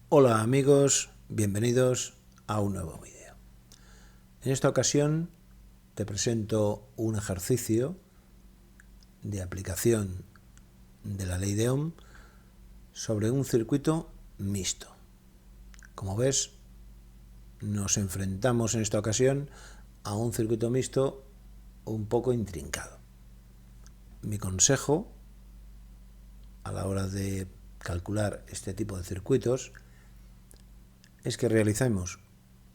Hola amigos, bienvenidos a un nuevo vídeo. En esta ocasión te presento un ejercicio de aplicación de la ley de Ohm sobre un circuito mixto. Como ves, nos enfrentamos en esta ocasión a un circuito mixto un poco intrincado. Mi consejo a la hora de calcular este tipo de circuitos es que realicemos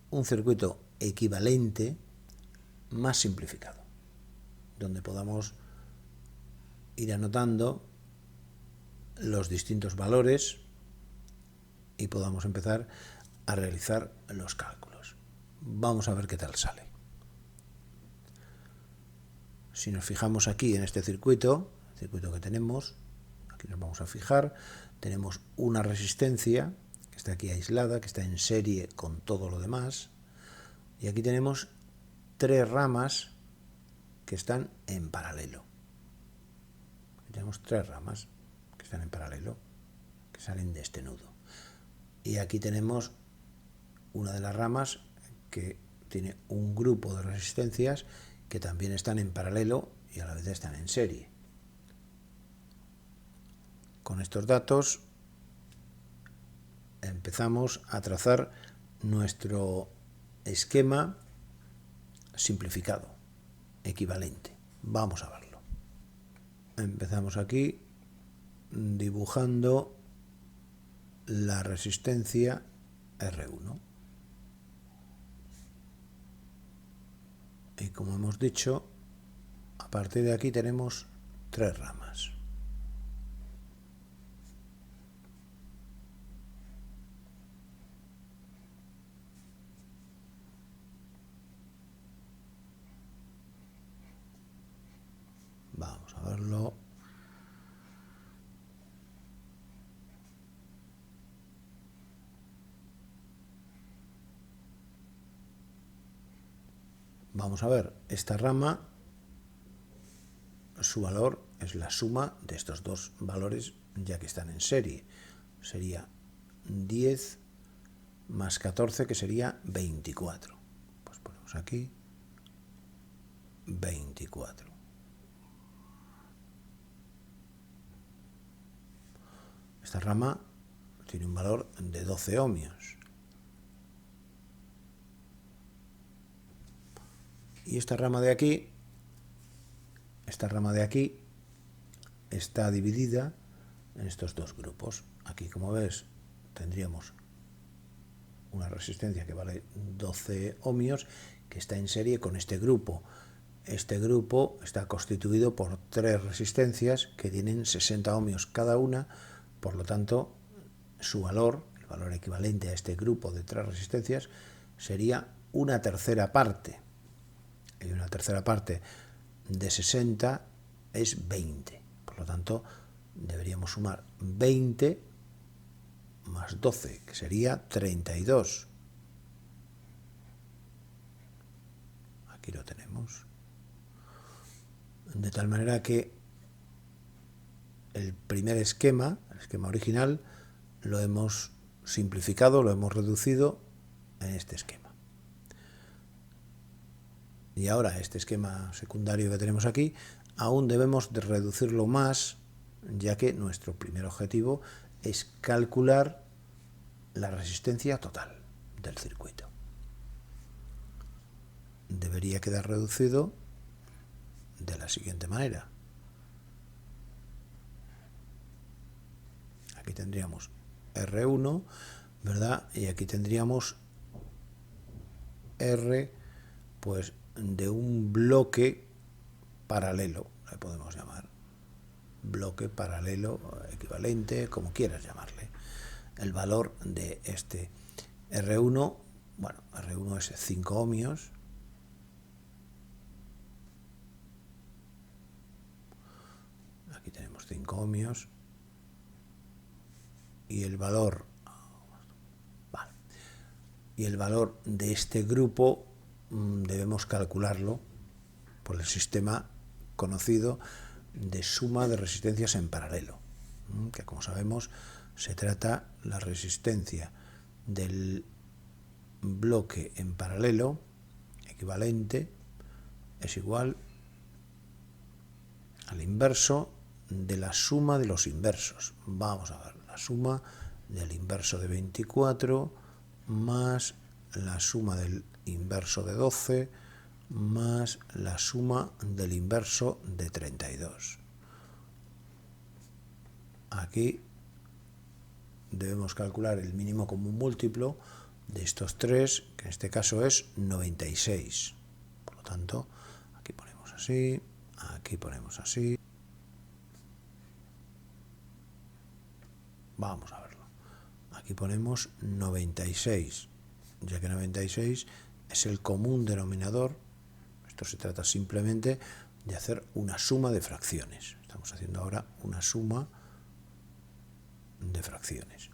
un circuito equivalente más simplificado, donde podamos ir anotando los distintos valores y podamos empezar a realizar los cálculos. Vamos a ver qué tal sale. Si nos fijamos aquí en este circuito, el circuito que tenemos, aquí nos vamos a fijar, tenemos una resistencia que está aquí aislada, que está en serie con todo lo demás, y aquí tenemos tres ramas que están en paralelo. Aquí tenemos tres ramas que están en paralelo, que salen de este nudo. Y aquí tenemos una de las ramas que tiene un grupo de resistencias que también están en paralelo y a la vez están en serie. Con estos datos empezamos a trazar nuestro esquema simplificado, equivalente. Vamos a verlo. Empezamos aquí dibujando la resistencia R1. Y como hemos dicho, a partir de aquí tenemos tres ramas. Vamos a verlo. Vamos a ver, esta rama, su valor es la suma de estos dos valores ya que están en serie. Sería 10 más 14, que sería 24. Pues ponemos aquí 24. Esta rama tiene un valor de 12 ohmios. Y esta rama de aquí está dividida en estos dos grupos. Aquí, como ves, tendríamos una resistencia que vale 12 ohmios que está en serie con este grupo. Este grupo está constituido por tres resistencias que tienen 60 ohmios cada una, por lo tanto, su valor, el valor equivalente a este grupo de tres resistencias, sería una tercera parte. Y una tercera parte de 60 es 20. Por lo tanto, deberíamos sumar 20 más 12, que sería 32. Aquí lo tenemos. De tal manera que el primer esquema, el esquema original, lo hemos simplificado, lo hemos reducido en este esquema. Y ahora este esquema secundario que tenemos aquí, aún debemos de reducirlo más, ya que nuestro primer objetivo es calcular la resistencia total del circuito. Debería quedar reducido de la siguiente manera. Aquí tendríamos R1, ¿verdad? Y aquí tendríamos R, pues de un bloque paralelo, le podemos llamar. Bloque paralelo, equivalente, como quieras llamarle. El valor de este R1, bueno, R1 es 5 ohmios. Aquí tenemos 5 ohmios. Y el valor, vale, y el valor de este grupo debemos calcularlo por el sistema conocido de suma de resistencias en paralelo, que como sabemos se trata la resistencia del bloque en paralelo equivalente es igual al inverso de la suma de los inversos. Vamos a ver, la suma del inverso de 24 más la suma del inverso de 12 más la suma del inverso de 32. Aquí debemos calcular el mínimo común múltiplo de estos tres, que en este caso es 96. Por lo tanto, aquí ponemos así, aquí ponemos así. Vamos a verlo. Aquí ponemos 96, ya que 96 es el común denominador. Esto se trata simplemente de hacer una suma de fracciones. Estamos haciendo ahora una suma de fracciones.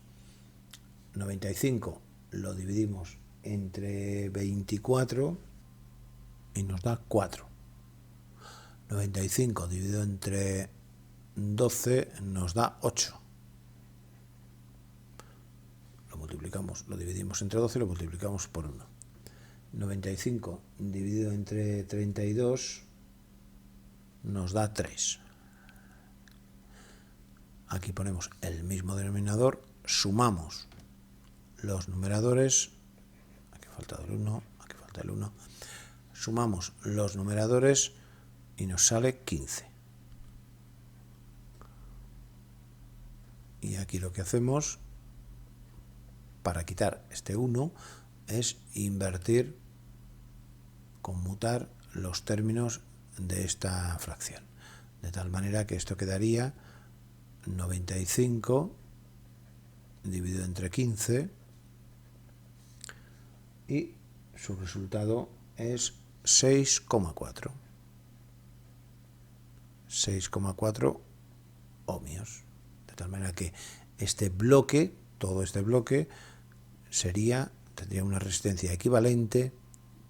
95 lo dividimos entre 24 y nos da 4. 95 dividido entre 12 nos da 8. Lo multiplicamos, lo dividimos entre 12 y lo multiplicamos por 1. 95 dividido entre 32 nos da 3. Aquí ponemos el mismo denominador, sumamos los numeradores, aquí falta el 1, aquí falta el 1, sumamos los numeradores y nos sale 15. Y aquí lo que hacemos para quitar este 1 es invertir, conmutar los términos de esta fracción, de tal manera que esto quedaría 95 dividido entre 15 y su resultado es 6,4. 6,4 ohmios. De tal manera que este bloque, todo este bloque, tendría una resistencia equivalente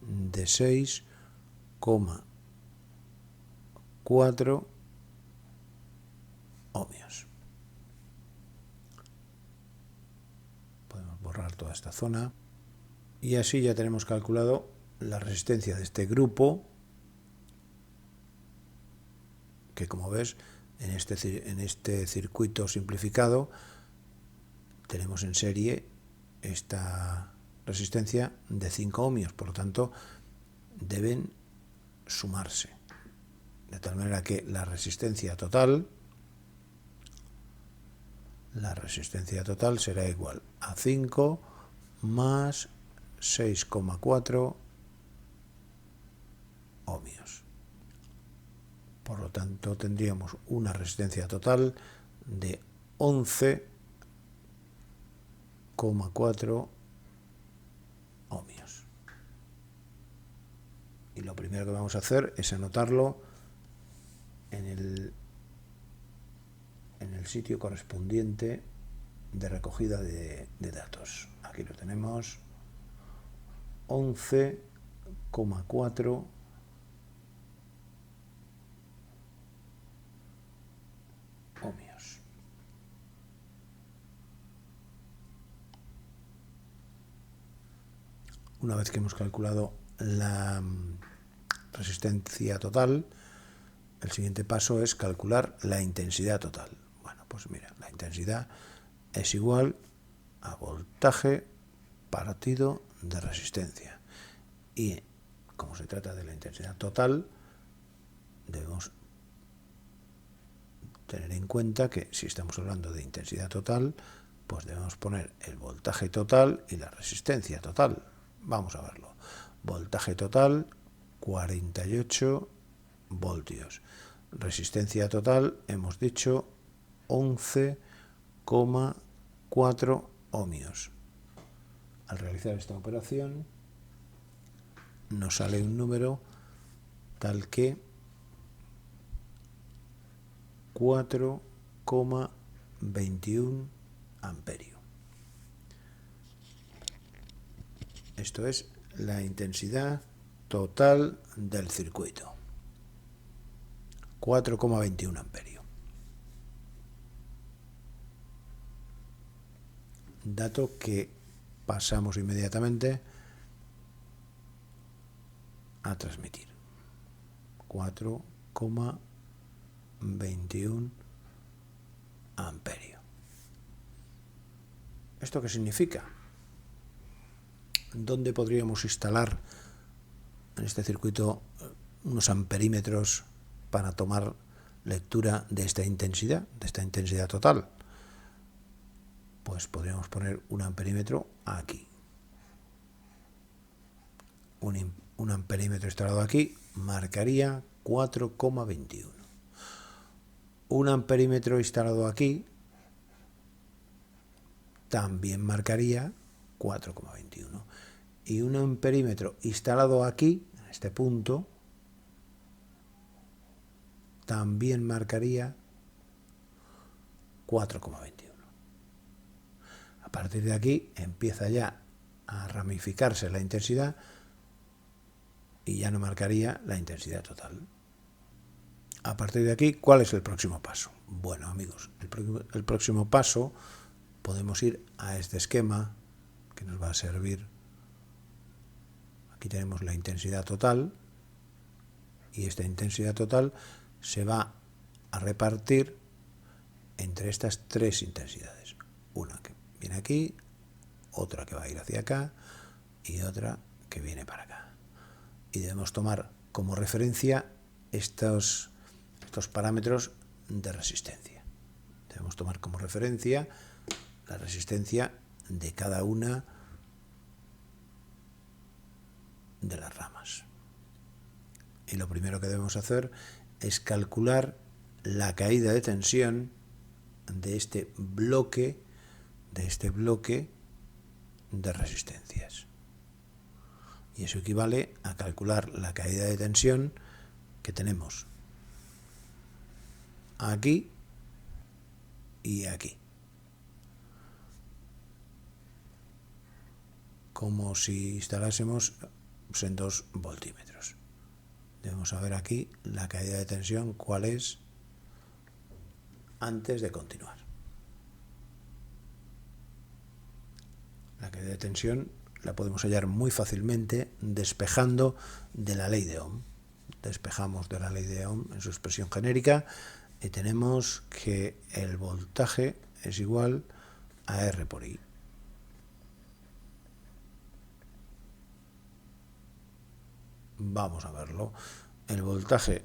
de 6,4 ohmios. Podemos borrar toda esta zona y así ya tenemos calculado la resistencia de este grupo, que como ves en este circuito simplificado tenemos en serie esta resistencia de 5 ohmios, por lo tanto deben sumarse, de tal manera que la resistencia total será igual a 5 más 6,4 ohmios. Por lo tanto tendríamos una resistencia total de 11,4 ohmios. Y lo primero que vamos a hacer es anotarlo en el sitio correspondiente de recogida de datos. Aquí lo tenemos, 11,4 ohmios. Una vez que hemos calculado la resistencia total, el siguiente paso es calcular la intensidad total. Bueno, pues mira, la intensidad es igual a voltaje partido de resistencia. Y como se trata de la intensidad total, debemos tener en cuenta que si estamos hablando de intensidad total, pues debemos poner el voltaje total y la resistencia total. Vamos a verlo. Voltaje total, 48 voltios. Resistencia total, hemos dicho, 11,4 ohmios. Al realizar esta operación, nos sale un número tal que 4,21 amperio. Esto es la intensidad total del circuito. 4,21 amperio. Dato que pasamos inmediatamente a transmitir. 4,21 amperios. ¿Esto qué significa? ¿Dónde podríamos instalar en este circuito unos amperímetros para tomar lectura de esta intensidad total? Pues podríamos poner un amperímetro aquí. Un amperímetro instalado aquí marcaría 4,21. Un amperímetro instalado aquí también marcaría 4,21. Y un amperímetro instalado aquí, en este punto, también marcaría 4,21. A partir de aquí empieza ya a ramificarse la intensidad y ya no marcaría la intensidad total. A partir de aquí, ¿cuál es el próximo paso? Bueno, amigos, el próximo paso podemos ir a este esquema que nos va a servir. Aquí tenemos la intensidad total y esta intensidad total se va a repartir entre estas tres intensidades. Una que viene aquí, otra que va a ir hacia acá y otra que viene para acá. Y debemos tomar como referencia estos parámetros de resistencia. Debemos tomar como referencia la resistencia de cada una de las ramas. Y lo primero que debemos hacer es calcular la caída de tensión de este bloque de resistencias. Y eso equivale a calcular la caída de tensión que tenemos aquí y aquí. Como si instalásemos en 2 voltímetros. Debemos saber aquí la caída de tensión, cuál es, antes de continuar. La caída de tensión la podemos hallar muy fácilmente despejando de la ley de Ohm. Despejamos de la ley de Ohm en su expresión genérica y tenemos que el voltaje es igual a R por I. Vamos a verlo. El voltaje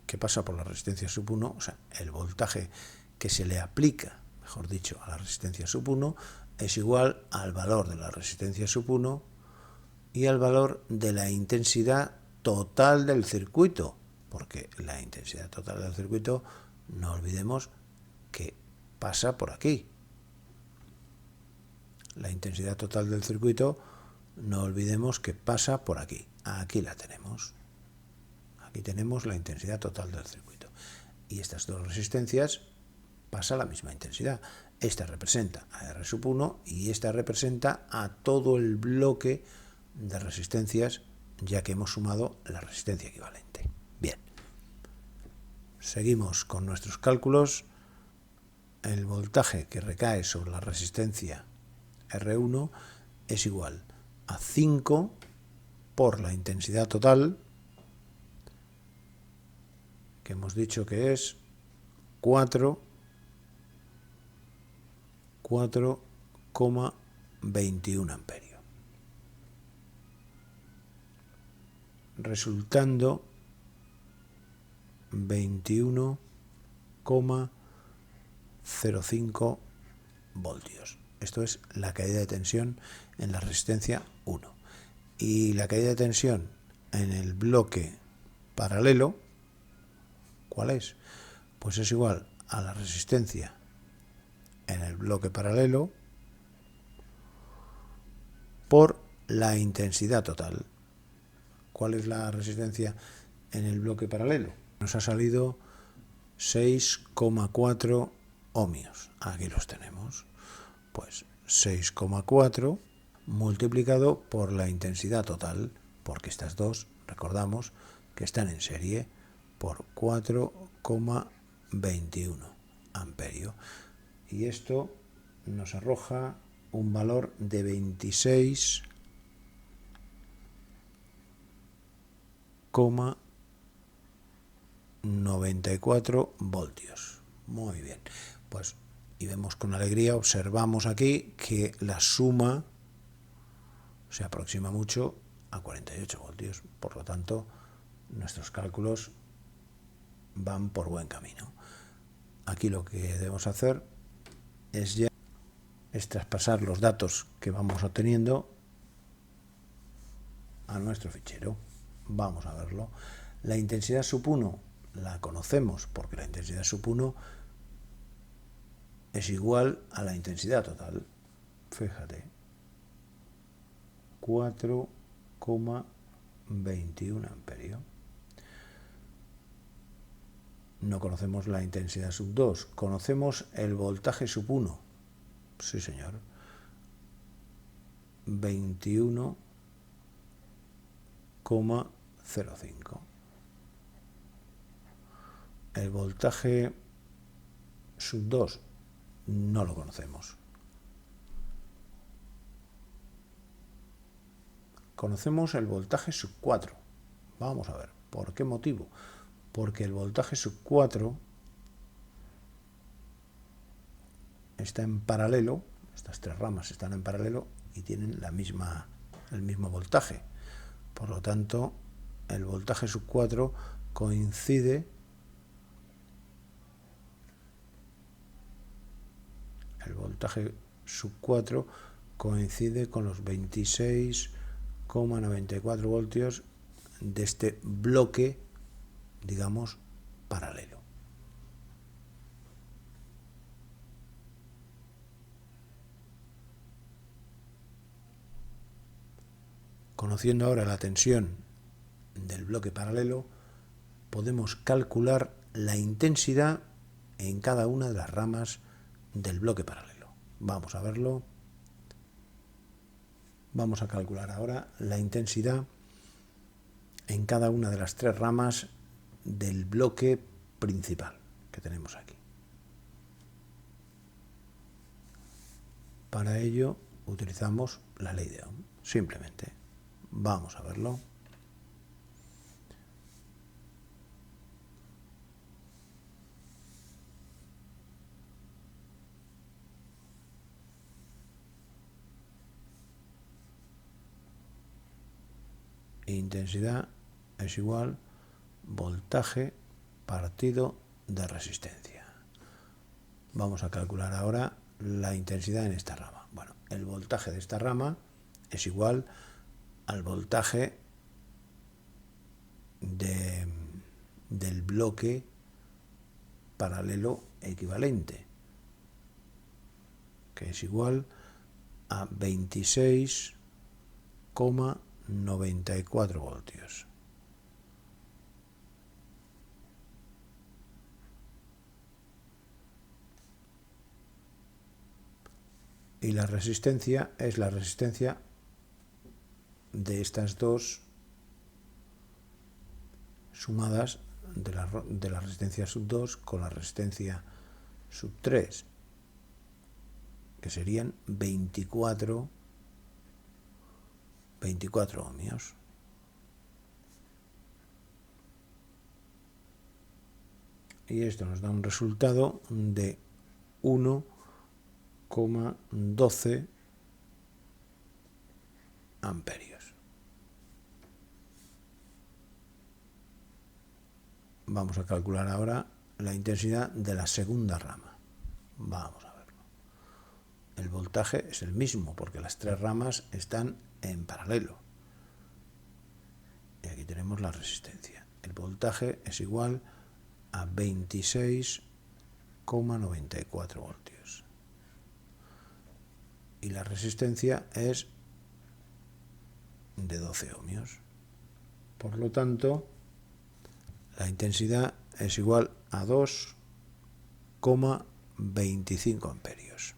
que pasa por la resistencia sub 1, o sea, el voltaje que se le aplica, mejor dicho, a la resistencia sub 1, es igual al valor de la resistencia sub 1 y al valor de la intensidad total del circuito, porque la intensidad total del circuito, no olvidemos que pasa por aquí. La intensidad total del circuito, no olvidemos que pasa por aquí. Aquí la tenemos. Aquí tenemos la intensidad total del circuito. Y estas dos resistencias pasa la misma intensidad. Esta representa a R sub 1 y esta representa a todo el bloque de resistencias, ya que hemos sumado la resistencia equivalente. Bien. Seguimos con nuestros cálculos. El voltaje que recae sobre la resistencia R1 es igual a 5 por la intensidad total, que hemos dicho que es 4,21 amperios, resultando 21,05 voltios. Esto es la caída de tensión en la resistencia 1. Y la caída de tensión en el bloque paralelo, ¿cuál es? Pues es igual a la resistencia en el bloque paralelo por la intensidad total. ¿Cuál es la resistencia en el bloque paralelo? Nos ha salido 6,4 ohmios. Aquí los tenemos. Pues 6,4 multiplicado por la intensidad total, porque estas dos, recordamos, que están en serie, por 4,21 amperios. Y esto nos arroja un valor de 26,94 voltios. Muy bien, pues y vemos con alegría, observamos aquí que la suma se aproxima mucho a 48 voltios. Por lo tanto, nuestros cálculos van por buen camino. Aquí lo que debemos hacer es traspasar los datos que vamos obteniendo a nuestro fichero. Vamos a verlo. La intensidad sub 1 la conocemos porque la intensidad sub 1 es igual a la intensidad total. Fíjate, 4,21 amperios. No conocemos la intensidad sub 2, conocemos el voltaje sub 1. Sí, señor. 21,05. El voltaje sub 2 no lo conocemos. Conocemos el voltaje sub 4. Vamos a ver, ¿por qué motivo? Porque el voltaje sub 4 está en paralelo, estas tres ramas están en paralelo y tienen el mismo voltaje. Por lo tanto, el voltaje sub 4 coincide con los 26,94 voltios de este bloque, digamos, paralelo. Conociendo ahora la tensión del bloque paralelo, podemos calcular la intensidad en cada una de las ramas del bloque paralelo. Vamos a verlo. Vamos a calcular ahora la intensidad en cada una de las tres ramas del bloque principal que tenemos aquí. Para ello utilizamos la ley de Ohm, simplemente. Vamos a verlo. Intensidad es igual voltaje partido de resistencia. Vamos a calcular ahora la intensidad en esta rama. Bueno, el voltaje de esta rama es igual al voltaje del bloque paralelo equivalente, que es igual a 26,94 voltios. Y la resistencia es la resistencia de estas dos sumadas de la resistencia sub 2 con la resistencia sub 3, que serían 24 ohmios. Y esto nos da un resultado de 1,12 amperios. Vamos a calcular ahora la intensidad de la segunda rama. Vamos a verlo. El voltaje es el mismo porque las tres ramas están en paralelo. Y aquí tenemos la resistencia. El voltaje es igual a 26,94 voltios. Y la resistencia es de 12 ohmios. Por lo tanto, la intensidad es igual a 2,25 amperios.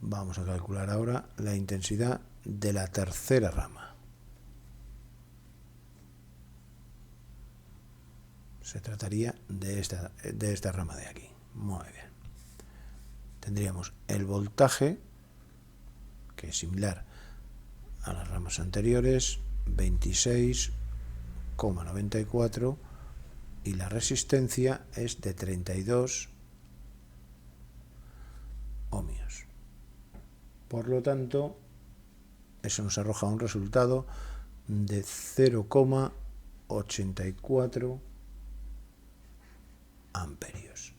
Vamos a calcular ahora la intensidad de la tercera rama. Se trataría de esta rama de aquí. Muy bien. tendríamos el voltaje, que es similar a las ramas anteriores, 26,94, y la resistencia es de 32 ohmios. Por lo tanto, eso nos arroja un resultado de 0,84 amperios.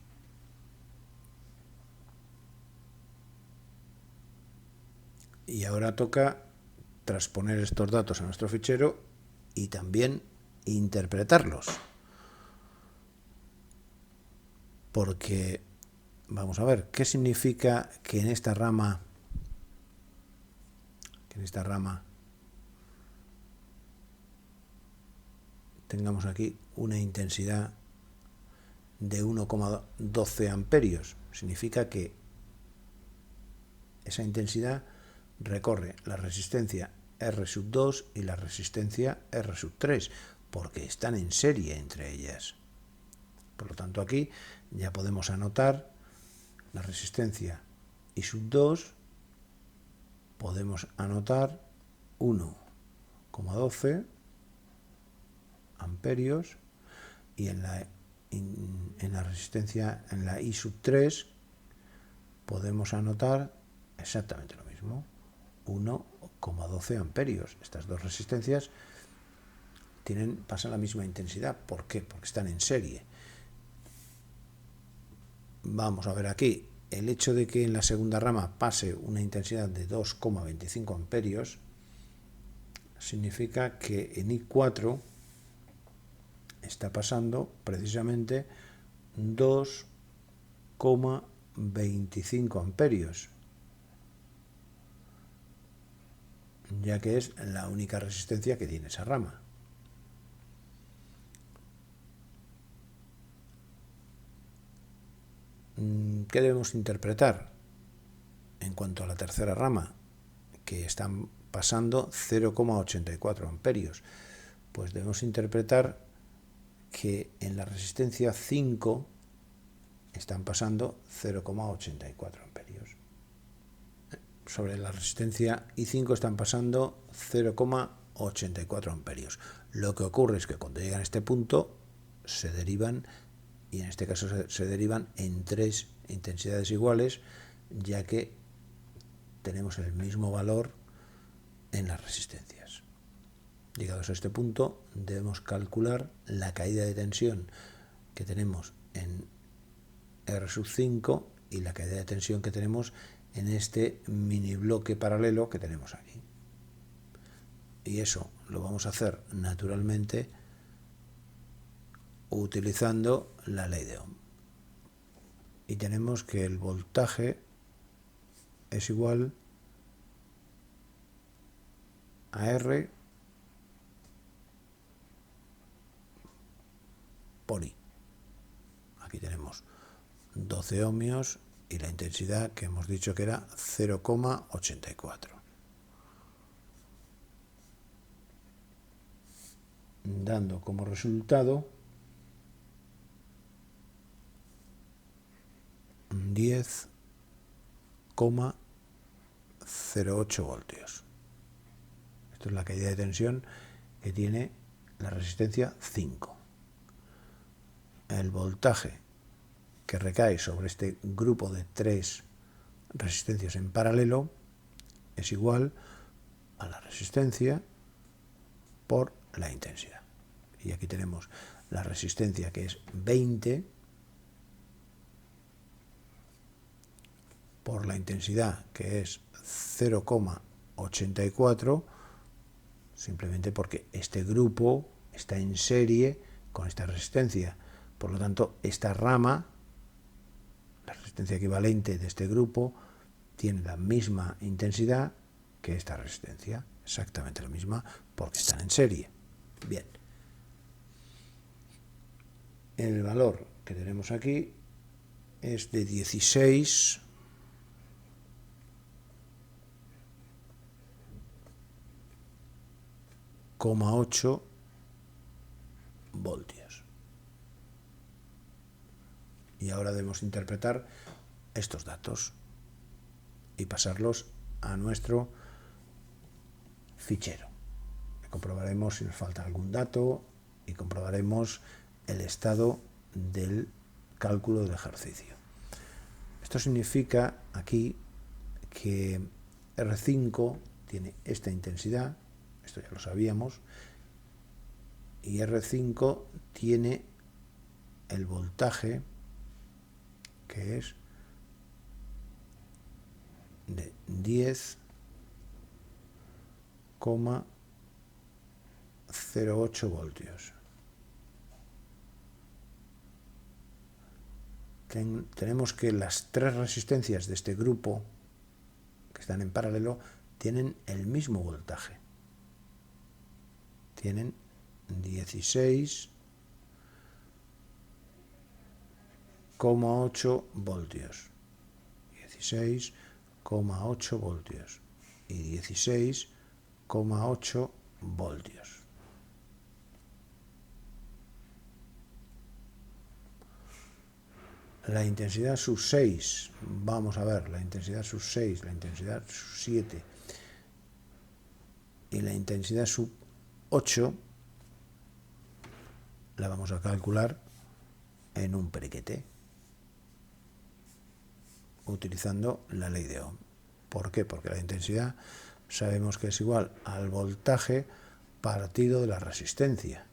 Y ahora toca transponer estos datos a nuestro fichero y también interpretarlos. Porque vamos a ver qué significa que en esta rama tengamos aquí una intensidad de 1,12 amperios. Significa que esa intensidad recorre la resistencia R2 y la resistencia R3, porque están en serie entre ellas. Por lo tanto, aquí ya podemos anotar la resistencia I2, podemos anotar 1,12 amperios, y en la resistencia, en la I3, podemos anotar exactamente lo mismo, 1,12 amperios. Estas dos resistencias pasan la misma intensidad. ¿Por qué? Porque están en serie. Vamos a ver aquí, el hecho de que en la segunda rama pase una intensidad de 2,25 amperios significa que en I4 está pasando precisamente 2,25 amperios, ya que es la única resistencia que tiene esa rama. ¿Qué debemos interpretar en cuanto a la tercera rama? Que están pasando 0,84 amperios. Pues debemos interpretar que en la resistencia 5 están pasando 0,84 amperios. Sobre la resistencia I5 están pasando 0,84 amperios. Lo que ocurre es que cuando llegan a este punto se derivan, y en este caso se derivan en 3 intensidades iguales, ya que tenemos el mismo valor en las resistencias. Llegados a este punto, debemos calcular la caída de tensión que tenemos en R5 y la caída de tensión que tenemos en este mini bloque paralelo que tenemos aquí. Y eso lo vamos a hacer naturalmente utilizando la ley de Ohm. Y tenemos que el voltaje es igual a R por I. Aquí tenemos 12 ohmios y la intensidad que hemos dicho que era 0,84. Dando como resultado 10,08 voltios. Esto es la caída de tensión que tiene la resistencia 5. El voltaje que recae sobre este grupo de 3 resistencias en paralelo es igual a la resistencia por la intensidad. Y aquí tenemos la resistencia, que es 20, por la intensidad, que es 0,84, simplemente porque este grupo está en serie con esta resistencia. Por lo tanto, esta rama, la resistencia equivalente de este grupo, tiene la misma intensidad que esta resistencia, exactamente la misma, porque están en serie. Bien. El valor que tenemos aquí es de 16,8 voltios. Y ahora debemos interpretar estos datos. y pasarlos a nuestro fichero. Comprobaremos si nos falta algún dato y comprobaremos el estado del cálculo del ejercicio. Esto significa aquí que R5 tiene esta intensidad, esto ya lo sabíamos, y R5 tiene el voltaje, que es de 10,08 voltios. Tenemos que las tres resistencias de este grupo, que están en paralelo, tienen el mismo voltaje. Tienen 16,8 voltios. 16,8 voltios. Y 16,8 voltios. La intensidad sub 6, vamos a ver, la intensidad sub 6, la intensidad sub 7 y la intensidad sub 8 la vamos a calcular en un periquete utilizando la ley de Ohm. ¿Por qué? Porque la intensidad sabemos que es igual al voltaje partido de la resistencia.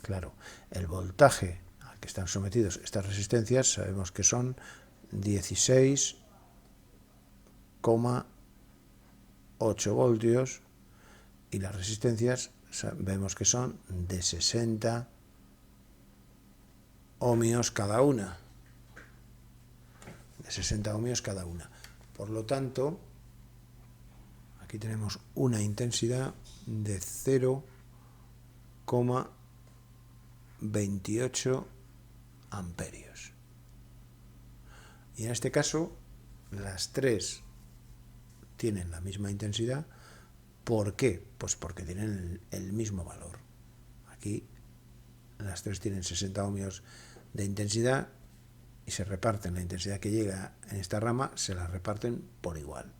Claro, el voltaje al que están sometidos estas resistencias sabemos que son 16,8 voltios y las resistencias vemos que son de 60 ohmios cada una. De 60 ohmios cada una. Por lo tanto, aquí tenemos una intensidad de 0,28 amperios. Y en este caso, las tres tienen la misma intensidad. ¿Por qué? Pues porque tienen el mismo valor. Aquí las tres tienen 60 ohmios de intensidad y se reparten la intensidad que llega en esta rama, se la reparten por igual.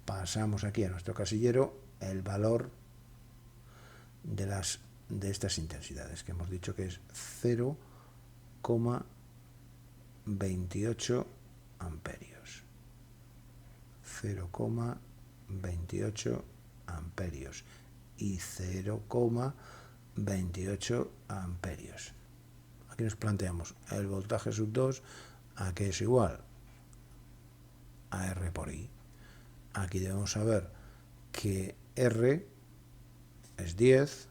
Pasamos aquí a nuestro casillero el valor de estas intensidades, que hemos dicho que es 0,28 amperios. 0,28 amperios y 0,28 amperios. Aquí nos planteamos el voltaje sub 2 a que es igual a R por I. Aquí debemos saber que R es 10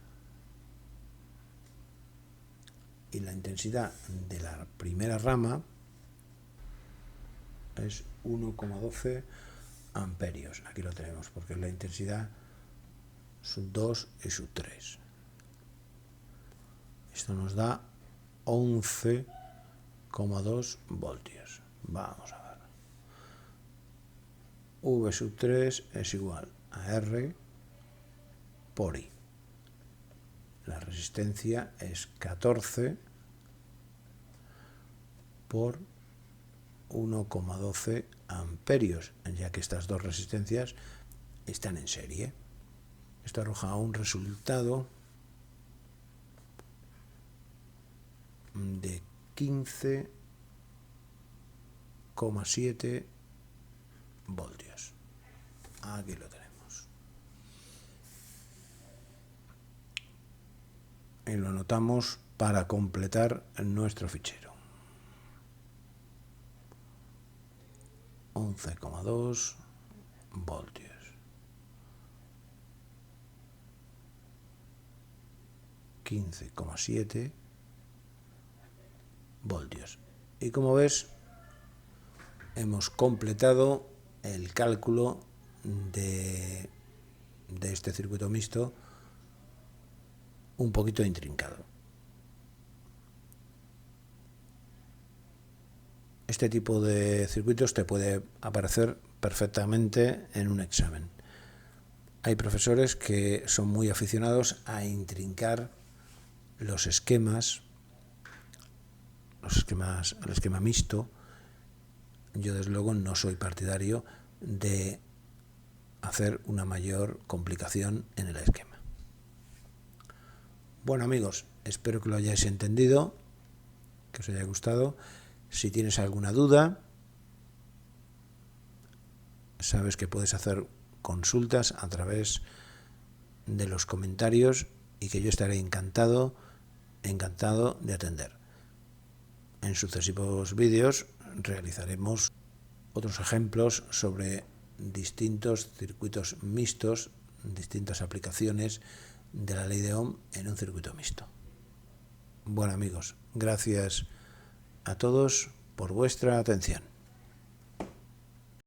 y la intensidad de la primera rama es 1,12 amperios. Aquí lo tenemos porque es la intensidad sub 2 y sub 3. Esto nos da 11,2 voltios. Vamos a ver. V sub 3 es igual a R por I. La resistencia es 14 por 1,12 amperios, ya que estas dos resistencias están en serie. Esto arroja un resultado de 15,7 voltios. Aquí lo tenemos. Y lo anotamos para completar nuestro fichero. 11,2 voltios. 15,7 voltios. Y como ves, hemos completado el cálculo de este circuito mixto un poquito intrincado. Este tipo de circuitos te puede aparecer perfectamente en un examen. Hay profesores que son muy aficionados a intrincar los esquemas, el esquema mixto, yo desde luego no soy partidario de hacer una mayor complicación en el esquema. Bueno amigos, espero que lo hayáis entendido, que os haya gustado. Si tienes alguna duda, sabes que puedes hacer consultas a través de los comentarios y que yo estaré encantado de atender. En sucesivos vídeos realizaremos otros ejemplos sobre distintos circuitos mixtos, distintas aplicaciones de la ley de Ohm en un circuito mixto. Bueno amigos, gracias a todos por vuestra atención.